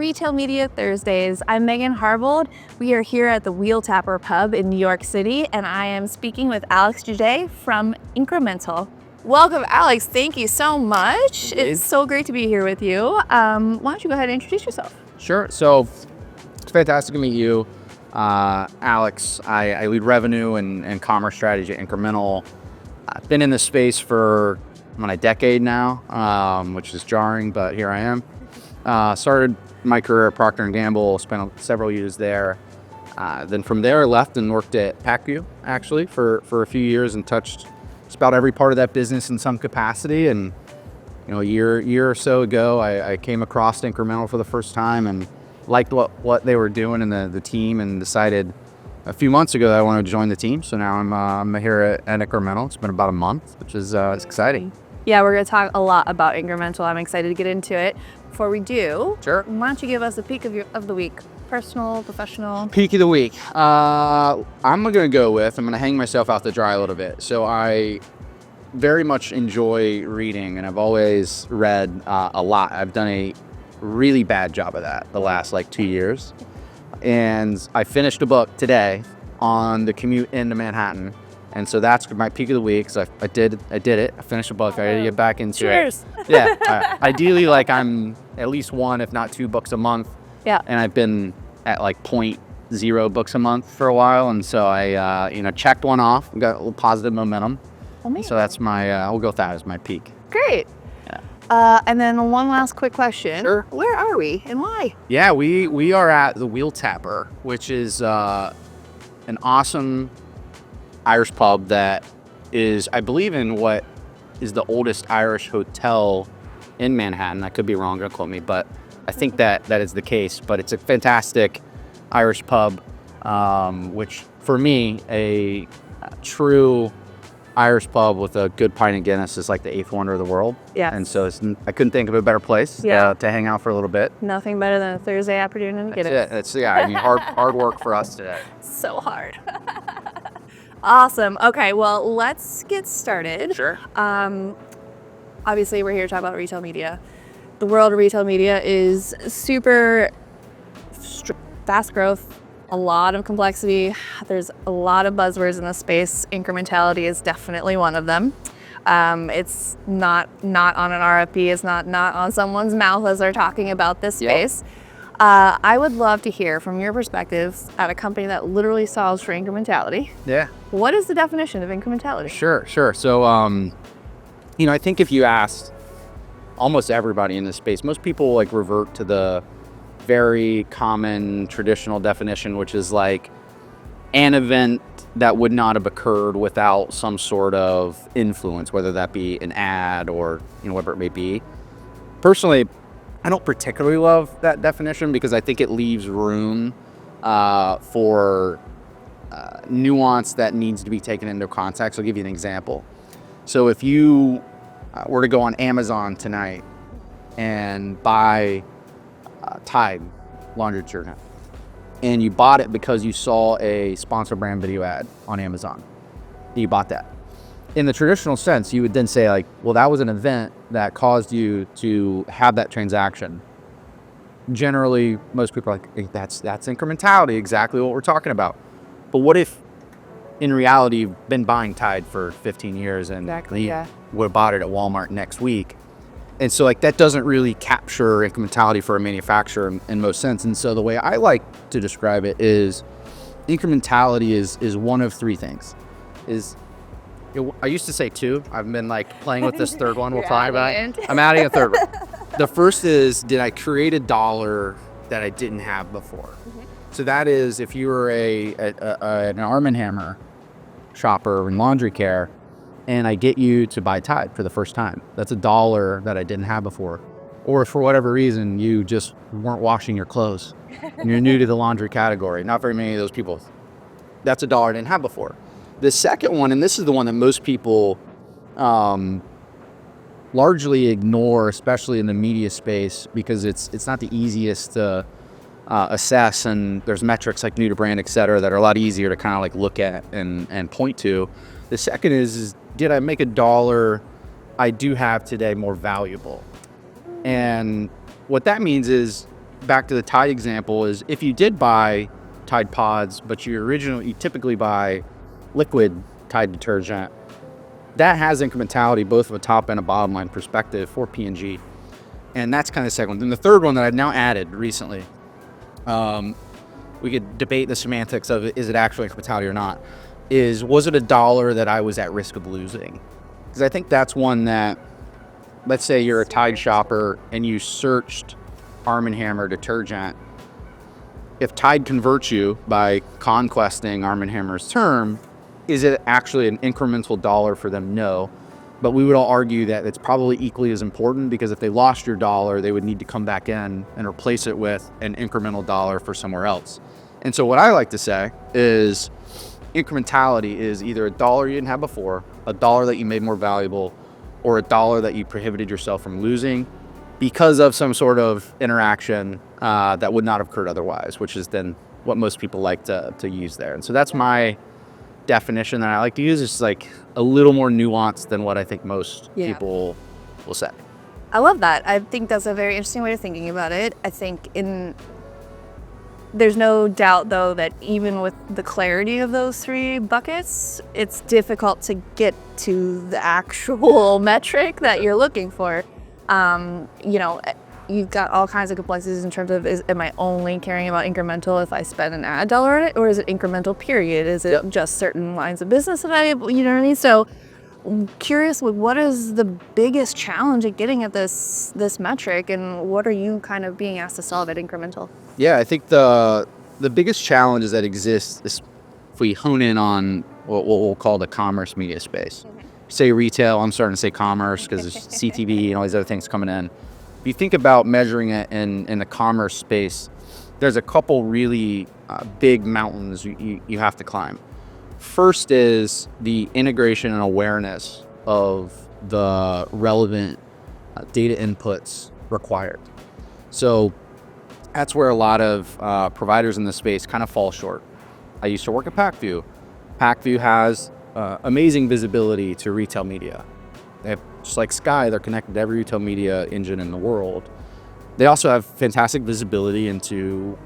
Retail Media Thursdays. I'm Megan Harbold. We are here at the Wheel Tapper Pub in New York City, and I am speaking with Alex Juday from Incremental. Welcome, Alex. Thank you so much. It's so great to be here with you. Why don't you go ahead and introduce yourself? Sure. So it's fantastic to meet you. Alex, I lead revenue and commerce strategy at Incremental. I've been in this space for a decade now, which is jarring, but here I am. Started my career at Procter & Gamble, spent several years there. Then from there, I left and worked at PacView, actually, for a few years and touched just about every part of that business in some capacity. And a year or so ago, I came across Incremental for the first time and liked what they were doing and the team, and decided a few months ago that I wanted to join the team. So now I'm here at Incremental. It's been about a month, which is it's exciting. Yeah, we're going to talk a lot about Incremental. I'm excited to get into it. Before we do, Sure. Why don't you give us a peek of the week? Personal, professional? Peak of the week. I'm going to hang myself out to dry a little bit. So I very much enjoy reading, and I've always read a lot. I've done a really bad job of that the last 2 years. And I finished a book today on the commute into Manhattan. And so that's my peak of the week. So I did it. I finished a book. I got to get back into Cheers. it. Yeah. Ideally, I'm at least one, if not two books a month. Yeah. And I've been at 0.0 books a month for a while. And so I, checked one off. Got a little positive momentum. Amazing. So that's my, I'll go with that as my peak. Great. Yeah. And then one last quick question. Sure. Where are we and why? Yeah, we are at the Wheel Tapper, which is an awesome Irish pub that is, I believe, in what is the oldest Irish hotel in Manhattan. I could be wrong, don't quote me, but I think that is the case. But it's a fantastic Irish pub, which for me, a true Irish pub with a good pint of Guinness is like the eighth wonder of the world. Yeah. And so I couldn't think of a better place to hang out for a little bit. Nothing better than a Thursday afternoon and Guinness. Hard work for us today. So hard. Awesome. Okay, well, let's get started. Sure. Obviously, we're here to talk about retail media. The world of retail media is super fast growth, a lot of complexity. There's a lot of buzzwords in the space. Incrementality is definitely one of them. It's not on an RFP. It's not on someone's mouth as they're talking about this space. Yep. I would love to hear from your perspective at a company that literally solves for incrementality. Yeah. What is the definition of incrementality? Sure. So, I think if you asked almost everybody in this space, most people revert to the very common traditional definition, which is an event that would not have occurred without some sort of influence, whether that be an ad or whatever it may be. Personally, I don't particularly love that definition because I think it leaves room for nuance that needs to be taken into context. I'll give you an example. So if you were to go on Amazon tonight and buy Tide laundry detergent, and you bought it because you saw a sponsor brand video ad on Amazon, you bought that. In the traditional sense, you would then say well, that was an event that caused you to have that transaction. Generally, most people are that's incrementality, exactly what we're talking about. But what if, in reality, you've been buying Tide for 15 years and you would have bought it at Walmart next week? And so that doesn't really capture incrementality for a manufacturer in most sense. And so the way I like to describe it is incrementality is one of three things. I used to say two. I've been playing with this third one we'll talk about. I'm adding a third one. The first is, did I create a dollar that I didn't have before? Mm-hmm. So that is, if you were an Arm & Hammer shopper in laundry care, and I get you to buy Tide for the first time, that's a dollar that I didn't have before. Or for whatever reason, you just weren't washing your clothes and you're new to the laundry category. Not very many of those people. That's a dollar I didn't have before. The second one, and this is the one that most people largely ignore, especially in the media space, because it's not the easiest to assess, and there's metrics like new to brand, et cetera, that are a lot easier to kind of look at and point to. The second is did I make a dollar I do have today more valuable? And what that means is back to the Tide example is if you did buy Tide Pods, but you typically buy liquid Tide detergent, that has incrementality both from a top and a bottom line perspective for P&G. And that's kind of the second one. Then the third one that I've now added recently, we could debate the semantics of it, is it actually incrementality or not, was it $1 that I was at risk of losing? Because I think that's one that, let's say you're a Tide shopper and you searched Arm & Hammer detergent. If Tide converts you by conquesting Arm & Hammer's term, is it actually an incremental dollar for them? No. But we would all argue that it's probably equally as important, because if they lost your dollar, they would need to come back in and replace it with an incremental dollar for somewhere else. And so what I like to say is incrementality is either $1 you didn't have before, $1 that you made more valuable, or $1 that you prohibited yourself from losing because of some sort of interaction that would not have occurred otherwise, which is then what most people like to use there. And so that's my definition that I like to use. Is like a little more nuanced than what I think most people will say. I love that. I think that's a very interesting way of thinking about it. I think there's no doubt, though, that even with the clarity of those three buckets, it's difficult to get to the actual metric that you're looking for. You've got all kinds of complexities in terms of, am I only caring about incremental if I spend an ad dollar on it, or is it incremental period? Is it just certain lines of business that you know what I mean? So I'm curious, what is the biggest challenge at getting at this metric, and what are you kind of being asked to solve at Incremental? Yeah, I think the biggest challenges that exist is if we hone in on what we'll call the commerce media space. Okay. Say retail, I'm starting to say commerce because there's CTV and all these other things coming in. If you think about measuring it in the commerce space, there's a couple really big mountains you have to climb. First is the integration and awareness of the relevant data inputs required. So that's where a lot of providers in this space kind of fall short. I used to work at PackView. PackView has amazing visibility to retail media. They have, just like Skai, they're connected to every retail media engine in the world. They also have fantastic visibility into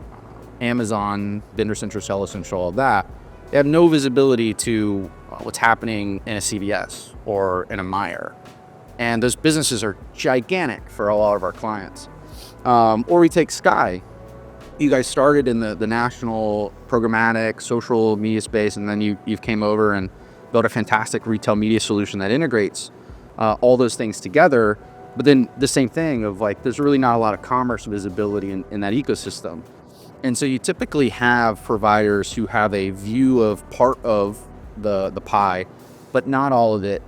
Amazon, Vendor Central, Seller Central, all of that. They have no visibility to what's happening in a CVS or in a Meijer. And those businesses are gigantic for a lot of our clients. Or we take Skai. You guys started in the national programmatic social media space, and then you've came over and built a fantastic retail media solution that integrates all those things together. But then the same thing of like, there's really not a lot of commerce visibility in that ecosystem. And so you typically have providers who have a view of part of the pie, but not all of it.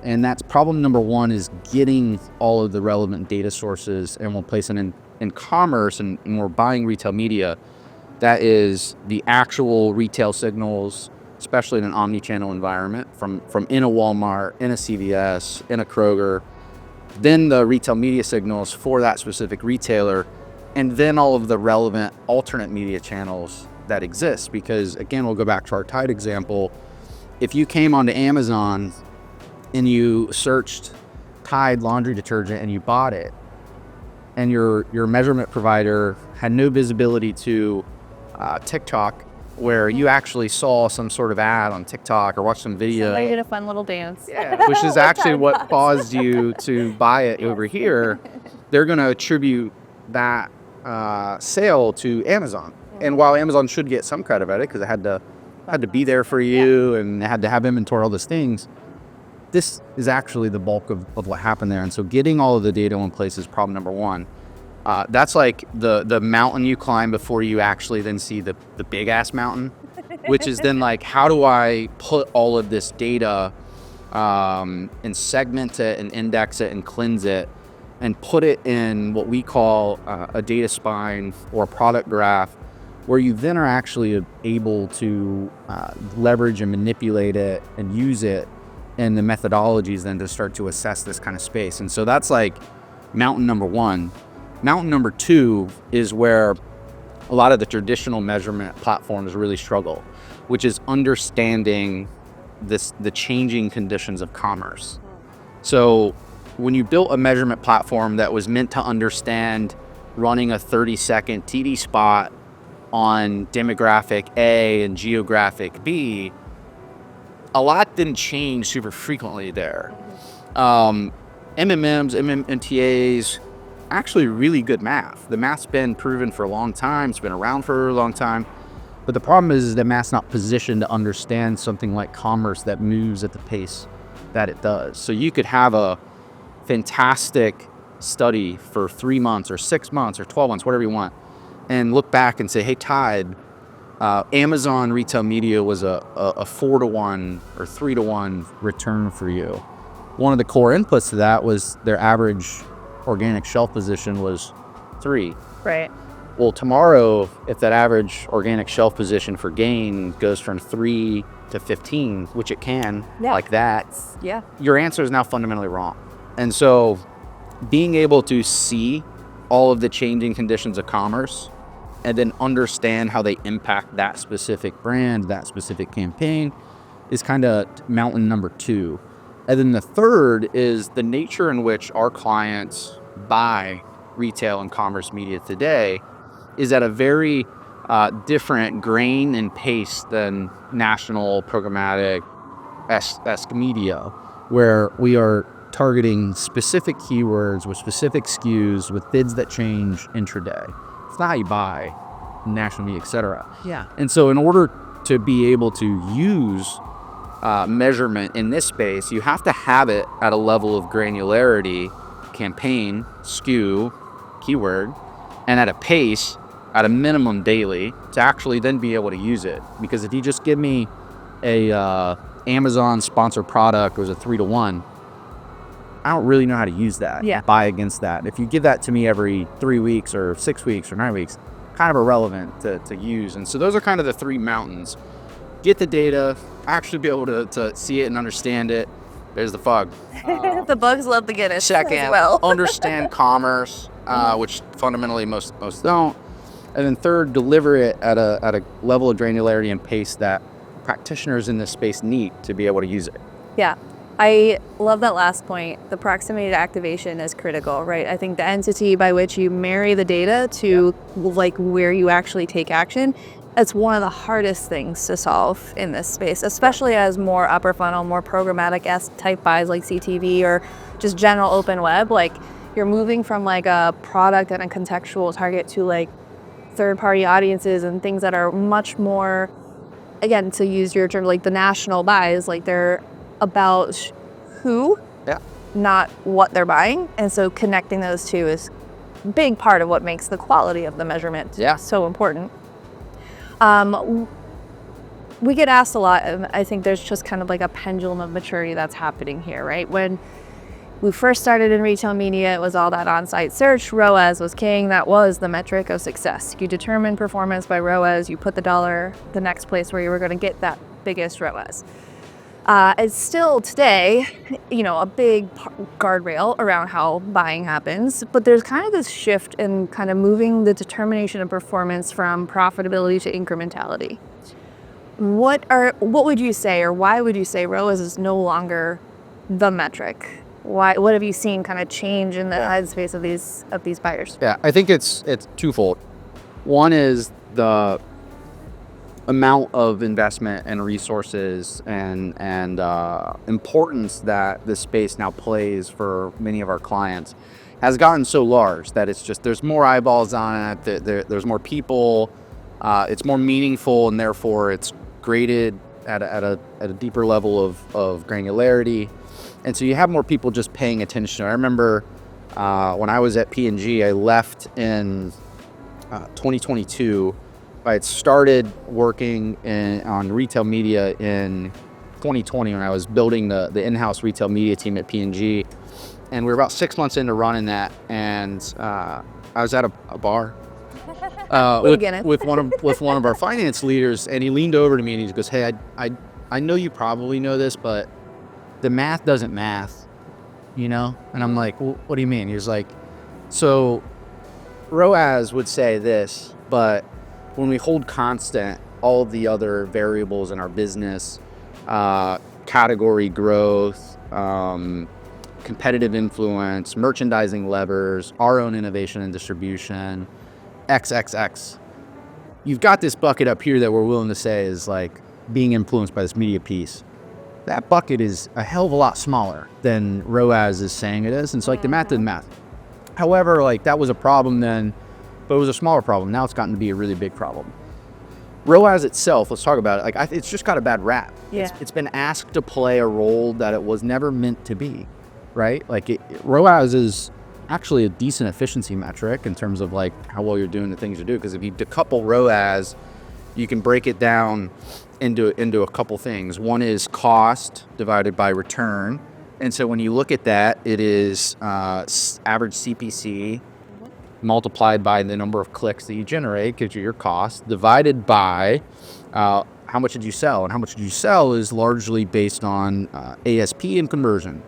And that's problem number one, is getting all of the relevant data sources, and we'll place it in commerce, and we're buying retail media. That is the actual retail signals, especially in an omni-channel environment, from in a Walmart, in a CVS, in a Kroger, then the retail media signals for that specific retailer, and then all of the relevant alternate media channels that exist. Because again, we'll go back to our Tide example. If you came onto Amazon and you searched Tide laundry detergent and you bought it, and your measurement provider had no visibility to TikTok, where you actually saw some sort of ad on TikTok or watched some video. Somebody did a fun little dance. Yeah, which is actually what caused you to buy it over here. They're going to attribute that sale to Amazon. And while Amazon should get some credit at it, because it had to be there for you, and it had to have inventory, all those things, this is actually the bulk of what happened there. And so getting all of the data in place is problem number one. That's like the mountain you climb before you actually then see the big ass mountain, which is then like, how do I put all of this data and segment it and index it and cleanse it and put it in what we call a data spine or a product graph, where you then are actually able to leverage and manipulate it and use it and the methodologies then to start to assess this kind of space. And so that's like mountain number one. Mountain number two is where a lot of the traditional measurement platforms really struggle, which is understanding the changing conditions of commerce. So when you built a measurement platform that was meant to understand running a 30-second TD spot on demographic A and geographic B, a lot didn't change super frequently there. MMMs, MMTAs, actually really good math. The math's been proven for a long time. It's been around for a long time. But the problem is that math's not positioned to understand something like commerce that moves at the pace that it does. So you could have a fantastic study for 3 months or 6 months or 12 months, whatever you want, and look back and say, hey, Tide, Amazon retail media was a 4-to-1 or 3-to-1 return for you. One of the core inputs to that was their average organic shelf position was 3. Right. Well, tomorrow, if that average organic shelf position for gain goes from 3 to 15, which it can, like that, your answer is now fundamentally wrong. And so being able to see all of the changing conditions of commerce and then understand how they impact that specific brand, that specific campaign, is kind of mountain number 2. And then the third is the nature in which our clients buy retail and commerce media today is at a very different grain and pace than national programmatic-esque media, where we are targeting specific keywords with specific SKUs with bids that change intraday. It's not how you buy national media, et cetera. Yeah. And so in order to be able to use measurement in this space, you have to have it at a level of granularity, campaign, SKU, keyword, and at a pace, at a minimum daily, to actually then be able to use it. Because if you just give me a Amazon sponsored product, it was a 3-to-1, I don't really know how to use that, buy against that. If you give that to me every 3 weeks or 6 weeks or 9 weeks, kind of irrelevant to use. And so those are kind of the 3 mountains. Get the data, actually be able to see it and understand it. There's the fug. The bugs love the Guinness. Second, as well. understand commerce, which fundamentally most don't. And then third, deliver it at a level of granularity and pace that practitioners in this space need to be able to use it. Yeah. I love that last point. The proximity to activation is critical, right? I think the entity by which you marry the data to like where you actually take action, it's one of the hardest things to solve in this space, especially as more upper funnel, more programmatic-esque type buys like CTV or just general open web. Like you're moving from like a product and a contextual target to like third-party audiences and things that are much more, again, to use your term, like the national buys, like they're about who, not what they're buying. And so connecting those two is a big part of what makes the quality of the measurement so important. We get asked a lot, and I think there's just kind of like a pendulum of maturity that's happening here, right? When we first started in retail media, it was all that on-site search. ROAS was king. That was the metric of success. You determine performance by ROAS. You put the dollar the next place where you were going to get that biggest ROAS. It's still today, a big guardrail around how buying happens, but there's kind of this shift in kind of moving the determination of performance from profitability to incrementality. What would you say, or why would you say ROAS is no longer the metric? What have you seen kind of change in the headspace of these buyers? Yeah, I think it's twofold. One is the amount of investment and resources and importance that this space now plays for many of our clients has gotten so large that it's just, there's more eyeballs on it, there's more people, it's more meaningful, and therefore it's graded at a deeper level of granularity. And so you have more people just paying attention. I remember when I was at P&G, I left in 2022. I had started working on retail media in 2020 when I was building the in-house retail media team at P&G. And we were about 6 months into running that. And I was at a bar with one of our finance leaders, and he leaned over to me and he goes, "Hey, I know you probably know this, but the math doesn't math, And I'm like, well, what do you mean? He was like, so ROAS would say this, but when we hold constant all of the other variables in our business, category growth, competitive influence, merchandising levers, our own innovation and distribution, XXX. You've got this bucket up here that we're willing to say is like being influenced by this media piece. That bucket is a hell of a lot smaller than ROAS is saying it is. And so like the math didn't math. However, like that was a problem then, but it was a smaller problem. Now it's gotten to be a really big problem. ROAS itself, let's talk about it. Like it's just got a bad rap. Yeah. It's been asked to play a role that it was never meant to be, right? Like ROAS is actually a decent efficiency metric in terms of like how well you're doing the things you do. Because if you decouple ROAS, you can break it down into a couple things. One is cost divided by return. And so when you look at that, it is average CPC multiplied by the number of clicks that you generate, gives you your cost, divided by how much did you sell. And how much did you sell is largely based on ASP and conversion.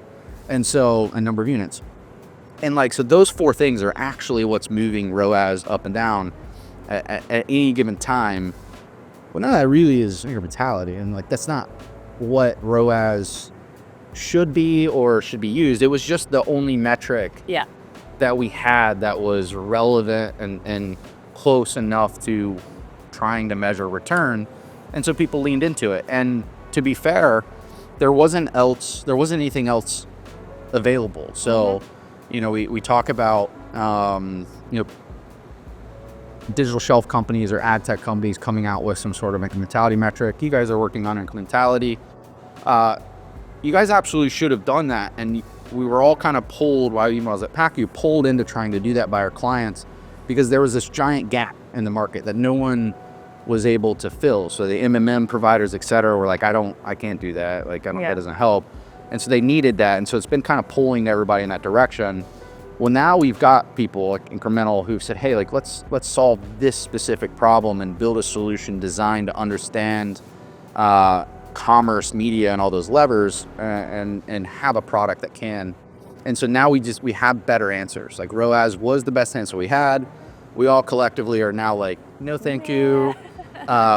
And so a number of units. And like, so those four things are actually what's moving ROAS up and down at any given time. Well, none of that really is incrementality. And like, that's not what ROAS should be or should be used. It was just the only metric that we had that was relevant and close enough to trying to measure return. And so people leaned into it. And to be fair, there wasn't anything else available. So, you know, we talk about, you know, digital shelf companies or ad tech companies coming out with some sort of incrementality metric. You guys are working on incrementality. You guys absolutely should have done that. And we were all kind of pulled while I was at PACU, pulled into trying to do that by our clients because there was this giant gap in the market that no one was able to fill. So the MMM providers, et cetera, were like, I can't do that. Like, that doesn't help. And so they needed that. And so it's been kind of pulling everybody in that direction. Well, now we've got people like Incremental who've said, hey, like let's solve this specific problem and build a solution designed to understand commerce, media, and all those levers, and have a product that can. And so now we have better answers. Like ROAS was the best answer we had. We all collectively are now like, no, thank you.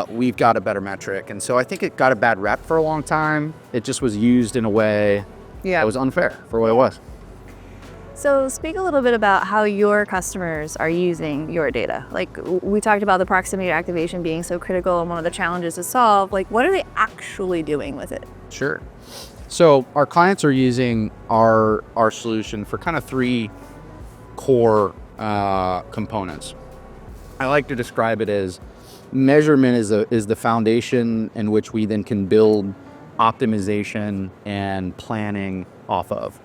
We've got a better metric. And so I think it got a bad rep for a long time. It just was used in a way that was unfair for what it was. So speak a little bit about how your customers are using your data. Like we talked about the proximity activation being so critical and one of the challenges to solve. Like what are they actually doing with it? Sure. So our clients are using our solution for kind of three core components. I like to describe it as measurement is the foundation in which we then can build optimization and planning off of.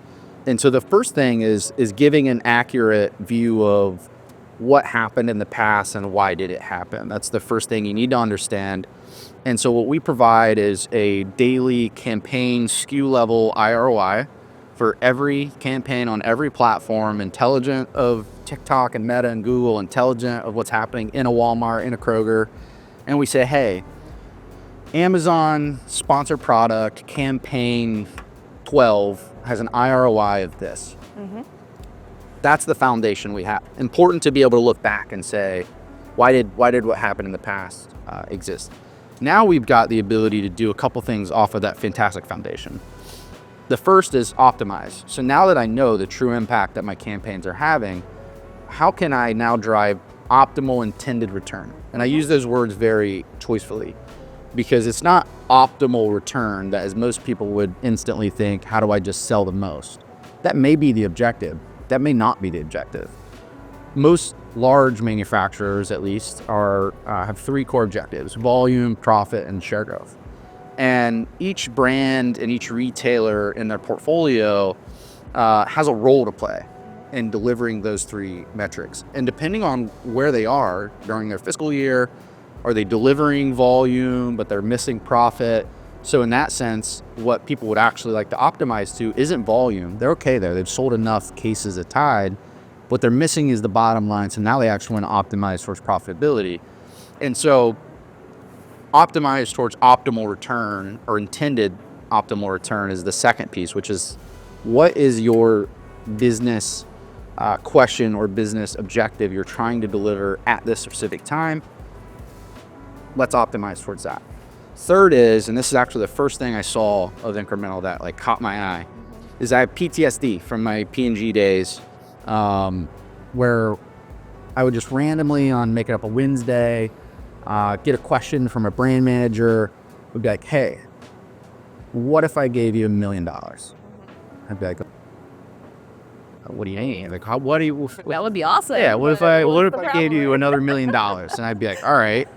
And so the first thing is giving an accurate view of what happened in the past and why did it happen. That's the first thing you need to understand. And so what we provide is a daily campaign SKU level IROI for every campaign on every platform, intelligent of TikTok and Meta and Google, intelligent of what's happening in a Walmart, in a Kroger. And we say, hey, Amazon sponsored product campaign 12 has an IROI of this. That's the foundation we have. Important to be able to look back and say, why did what happened in the past exist? Now we've got the ability to do a couple things off of that fantastic foundation. The first is optimize. So now that I know the true impact that my campaigns are having, how can I now drive optimal intended return? And I use those words very choicefully, because it's not optimal return that as most people would instantly think, how do I just sell the most? That may be the objective. That may not be the objective. Most large manufacturers, at least, have three core objectives: volume, profit, and share growth. And each brand and each retailer in their portfolio has a role to play in delivering those three metrics. And depending on where they are during their fiscal year, are they delivering volume, but they're missing profit? So in that sense, what people would actually like to optimize to isn't volume. They're okay there. They've sold enough cases of Tide. What they're missing is the bottom line. So now they actually want to optimize towards profitability. And so optimize towards optimal return, or intended optimal return, is the second piece, which is what is your business question or business objective you're trying to deliver at this specific time? Let's optimize towards that. Third is, and this is actually the first thing I saw of Incremental that like caught my eye, is I have PTSD from my P&G days, where I would just randomly on Make It Up a Wednesday, get a question from a brand manager, would be like, hey, what if I gave you $1 million? I'd be like, what do you mean? Like, what do you? That would be awesome. Yeah, what if I gave you another $1 million? And I'd be like, all right.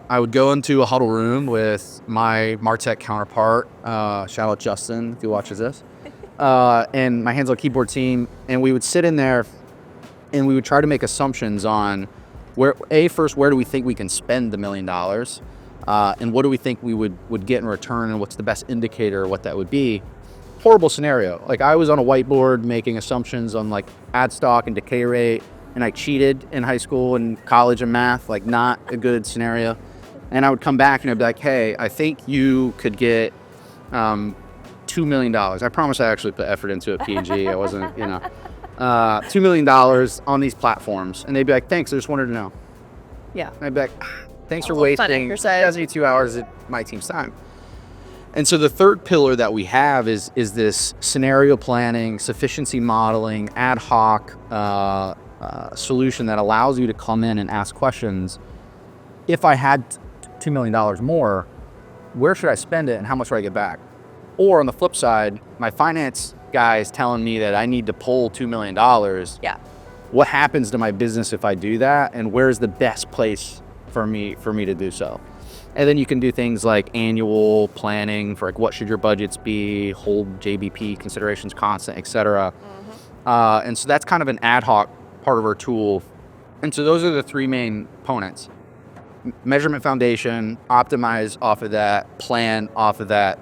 I would go into a huddle room with my MarTech counterpart. Shout out Justin if he watches this. And my hands-on keyboard team, and we would sit in there, and we would try to make assumptions on where do we think we can spend the $1 million, and what do we think we would get in return, and what's the best indicator of what that would be. Horrible scenario. Like, I was on a whiteboard making assumptions on like ad stock and decay rate, and I cheated in high school and college and math, like not a good scenario. And I would come back and I'd be like, hey, I think you could get $2 million. I promise I actually put effort into a P&G. I wasn't, $2 million on these platforms. And they'd be like, thanks, I just wanted to know. Yeah. And I'd be like, thanks for wasting 72 hours of my team's time. And so the third pillar that we have is this scenario planning, sufficiency modeling, ad hoc solution that allows you to come in and ask questions. If I had $2 million more, where should I spend it and how much do I get back? Or on the flip side, my finance guy is telling me that I need to pull $2 million. Yeah. What happens to my business if I do that? And where's the best place for me to do so? And then you can do things like annual planning for like what should your budgets be, hold JBP considerations constant, etc. And so that's kind of an ad hoc part of our tool. And so those are the three main components: measurement foundation, optimize off of that, plan off of that.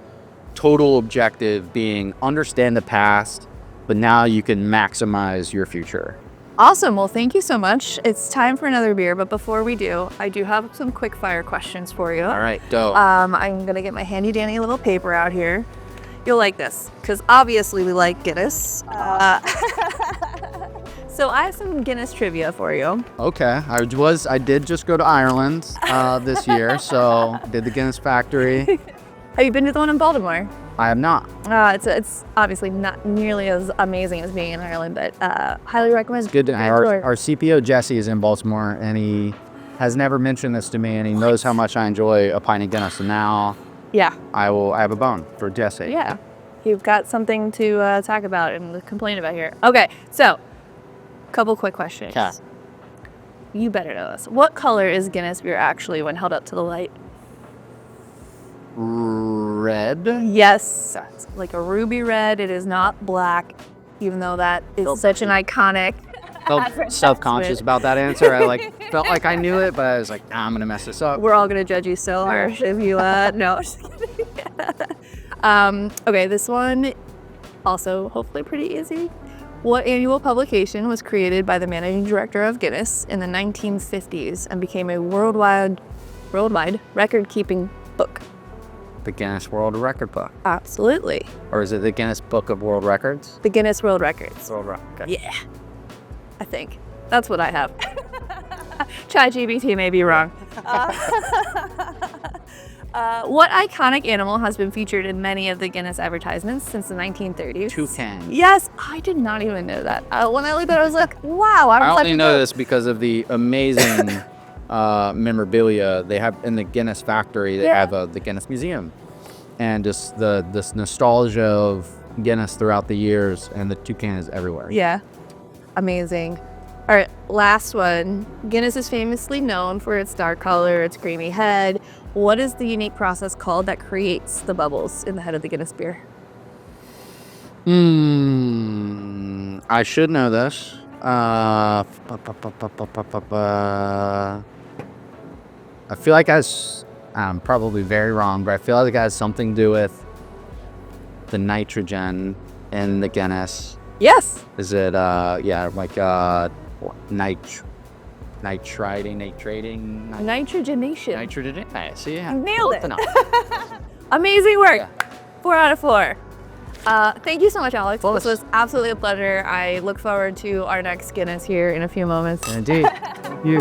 Total objective being understand the past, but now you can maximize your future. Awesome. Well, thank you so much. It's time for another beer, but before we do, I do have some quick fire questions for you. All right, dope. I'm going to get my handy dandy little paper out here. You'll like this, because obviously we like Guinness. So I have some Guinness trivia for you. Okay, I did just go to Ireland this year, so did the Guinness factory. Have you been to the one in Baltimore? I have not. It's obviously not nearly as amazing as being in Ireland, but highly recommend. It's good to our CPO Jesse is in Baltimore, and he has never mentioned this to me, and he knows how much I enjoy a pint of Guinness. And now, yeah, I have a bone for Jesse. Yeah, you've got something to talk about and complain about here. Okay, so couple quick questions. Okay. You better know this. What color is Guinness beer actually when held up to the light? Red? Yes, it's like a ruby red. It is not black, even though that is such an iconic. Felt self-conscious about that answer. I felt like I knew it, but I was like, nah, I'm gonna mess this up. We're all gonna judge you so harsh if you no. Just kidding. Okay, this one also hopefully pretty easy. What annual publication was created by the managing director of Guinness in the 1950s and became a worldwide record-keeping book? The Guinness World Record Book. Absolutely. Or is it the Guinness Book of World Records? The Guinness World Records. World Record. Okay. Yeah, I think. That's what I have. ChatGPT may be wrong. What iconic animal has been featured in many of the Guinness advertisements since the 1930s? Toucan. Yes, I did not even know that. When I looked at it, I was like, wow. I only know this because of the amazing memorabilia they have in the Guinness factory. They have the Guinness Museum, and just this nostalgia of Guinness throughout the years, and the toucan is everywhere. Yeah, amazing. All right, last one. Guinness is famously known for its dark color, its creamy head. What is the unique process called that creates the bubbles in the head of the Guinness beer? I should know this. I feel like I'm probably very wrong, but I feel like it has something to do with the nitrogen in the Guinness. Yes. Is it Nitrogenation. Nitrogen. See, yeah. Nailed it. Amazing work. Yeah. 4 out of 4. Thank you so much, Alex. This was absolutely a pleasure. I look forward to our next Guinness here in a few moments. Indeed. Thank you.